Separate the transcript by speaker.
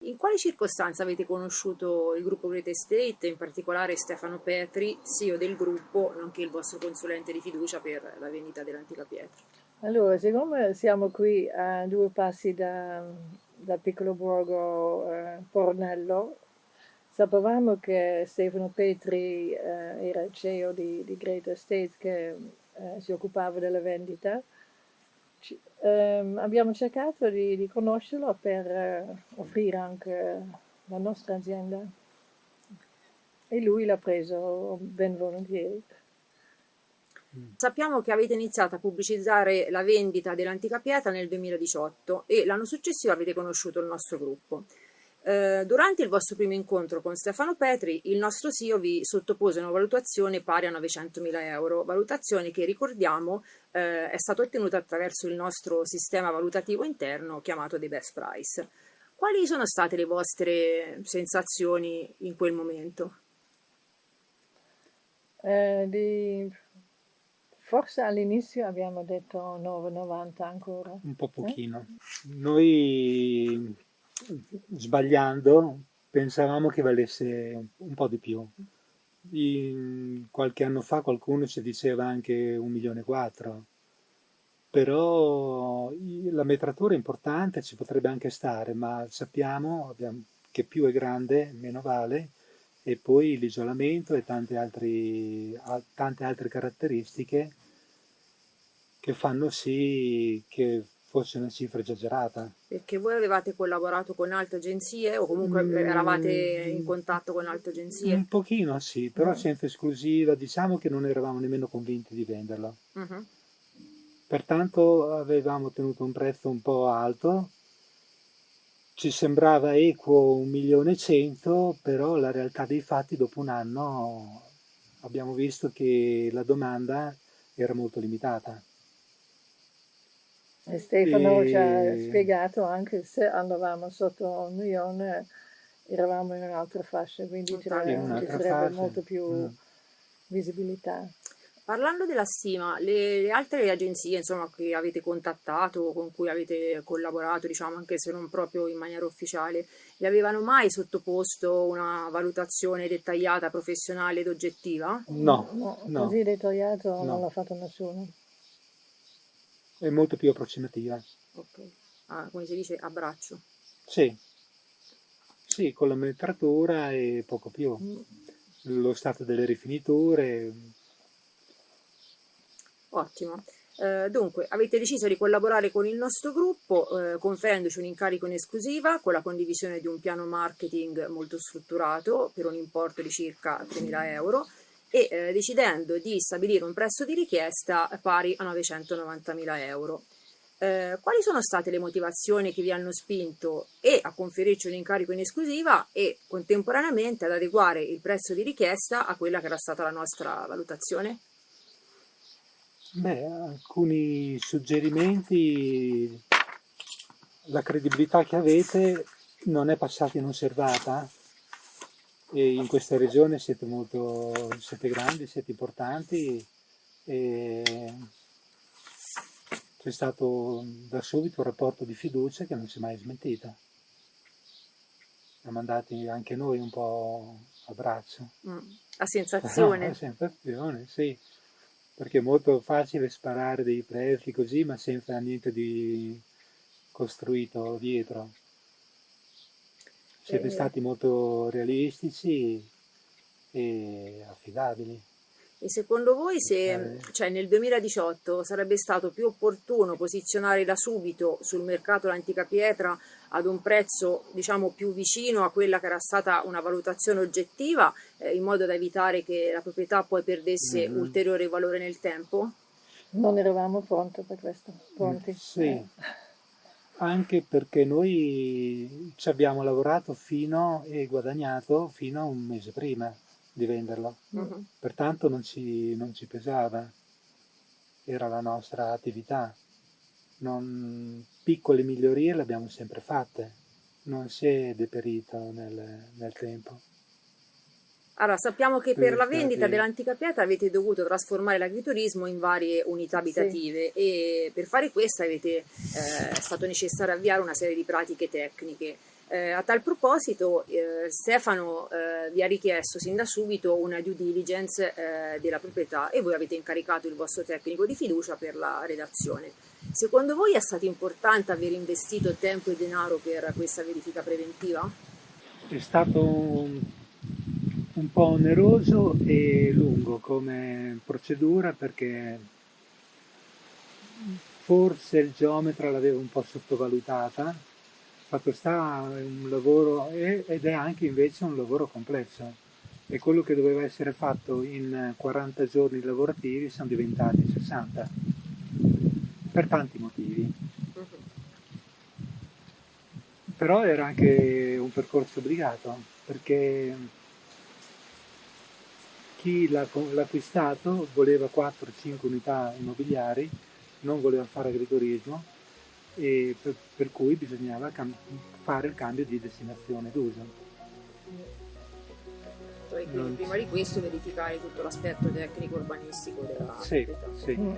Speaker 1: In quali circostanze avete conosciuto il gruppo Great Estate, in particolare Stefano Petri, CEO del gruppo, nonché il vostro consulente di fiducia per la vendita dell'antica pietra?
Speaker 2: Allora, siccome siamo qui a due passi dal piccolo borgo Fornello, sapevamo che Stefano Petri era il CEO di Great Estate che si occupava della vendita. Abbiamo cercato di conoscerlo per offrire anche la nostra azienda e lui l'ha preso ben volentieri.
Speaker 1: Sappiamo che avete iniziato a pubblicizzare la vendita dell'antica pietra nel 2018 e l'anno successivo avete conosciuto il nostro gruppo. Durante il vostro primo incontro con Stefano Petri, il nostro CEO vi sottopose una valutazione pari a 900.000 euro, valutazione che ricordiamo è stata ottenuta attraverso il nostro sistema valutativo interno chiamato The Best Price. Quali sono state le vostre sensazioni in quel momento?
Speaker 2: Forse all'inizio abbiamo detto 9,90 ancora.
Speaker 3: Un po' pochino. Noi, sbagliando, pensavamo che valesse un po' di più. Qualche anno fa qualcuno ci diceva anche 1,4 milioni, però la metratura è importante, ci potrebbe anche stare, ma sappiamo che più è grande, meno vale, e poi l'isolamento e tante altre caratteristiche che fanno sì che fosse una cifra esagerata.
Speaker 1: Perché voi avevate collaborato con altre agenzie o comunque eravate in contatto con altre agenzie?
Speaker 3: Un pochino sì, però senza esclusiva, diciamo che non eravamo nemmeno convinti di venderlo.
Speaker 1: Mhm.
Speaker 3: Pertanto avevamo tenuto un prezzo un po' alto, ci sembrava equo 1.100.000, però la realtà dei fatti dopo un anno abbiamo visto che la domanda era molto limitata.
Speaker 2: E Stefano ci ha spiegato anche se andavamo sotto 1 milione eravamo in un'altra fascia, quindi ci sarebbe molto più visibilità.
Speaker 1: Parlando della stima, le altre agenzie insomma, che avete contattato, con cui avete collaborato, diciamo anche se non proprio in maniera ufficiale, vi avevano mai sottoposto una valutazione dettagliata, professionale ed oggettiva?
Speaker 3: No.
Speaker 2: Così dettagliato non l'ha fatto nessuno.
Speaker 3: È molto più approssimativa.
Speaker 1: Ok. Come si dice, a braccio.
Speaker 3: Sì, con la metratura e poco più. Lo stato delle rifiniture.
Speaker 1: Ottimo. Dunque, avete deciso di collaborare con il nostro gruppo, conferendoci un incarico in esclusiva con la condivisione di un piano marketing molto strutturato per un importo di circa 3.000 euro e decidendo di stabilire un prezzo di richiesta pari a 990.000 euro. Quali sono state le motivazioni che vi hanno spinto a conferirci un incarico in esclusiva e contemporaneamente ad adeguare il prezzo di richiesta a quella che era stata la nostra valutazione?
Speaker 3: Alcuni suggerimenti, la credibilità che avete non è passata inosservata e in questa regione siete grandi, siete importanti e c'è stato da subito un rapporto di fiducia che non si è mai smentito. Siamo andati anche noi un po' a braccio.
Speaker 1: A sensazione.
Speaker 3: A sensazione, sì. Perché è molto facile sparare dei prezzi così, ma senza niente di costruito dietro. Siete stati molto realistici e affidabili.
Speaker 1: E secondo voi nel 2018 sarebbe stato più opportuno posizionare da subito sul mercato l'antica pietra ad un prezzo diciamo più vicino a quella che era stata una valutazione oggettiva, in modo da evitare che la proprietà poi perdesse ulteriore valore nel tempo?
Speaker 2: Non eravamo pronti per questo. Pronti.
Speaker 3: Sì, anche perché noi ci abbiamo lavorato e guadagnato fino a un mese prima di venderlo. Pertanto non ci pesava, era la nostra attività. Piccole migliorie le abbiamo sempre fatte, non si è deperito nel tempo.
Speaker 1: Allora, sappiamo che per la vendita dell'antica pietra avete dovuto trasformare l'agriturismo in varie unità abitative e per fare questo è stato necessario avviare una serie di pratiche tecniche. A tal proposito, Stefano vi ha richiesto sin da subito una due diligence della proprietà e voi avete incaricato il vostro tecnico di fiducia per la redazione. Secondo voi è stato importante aver investito tempo e denaro per questa verifica preventiva?
Speaker 3: È stato un po' oneroso e lungo come procedura, perché forse il geometra l'aveva un po' sottovalutata. Fatto sta, è un lavoro ed è anche invece un lavoro complesso, e quello che doveva essere fatto in 40 giorni lavorativi sono diventati 60 per tanti motivi. Però era anche un percorso obbligato, perché chi l'ha acquistato voleva 4-5 unità immobiliari, non voleva fare agriturismo, e per cui bisognava fare il cambio di destinazione d'uso.
Speaker 1: Quindi prima di questo verificare tutto l'aspetto tecnico urbanistico della
Speaker 3: Sì,
Speaker 1: proprietà.
Speaker 3: sì.